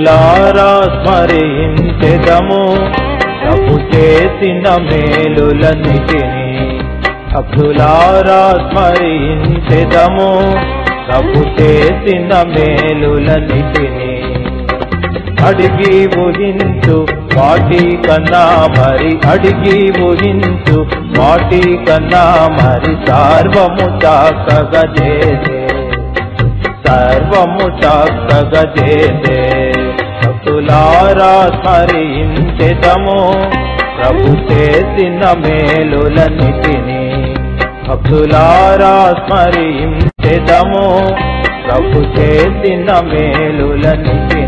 భక్తులారా స్మరించెదము ప్రభు చేసిన మేలులన్నిటిని. భక్తులారా స్మరించెదము ప్రభు చేసిన మేలులన్నిటిని. అడిగి ఊహించు వాటి కన్నా మరి, అడిగి ఊహించు వాటి కన్నా మరి సర్వము చక్కగా చేసే, సర్వము చక్కగా చేసే. భక్తులారా స్మరించెదము ప్రభు చేసిన మేలులన్నిటిని. భక్తులారా స్మరించెదము ప్రభు చేసిన మేలులన్నిటిని.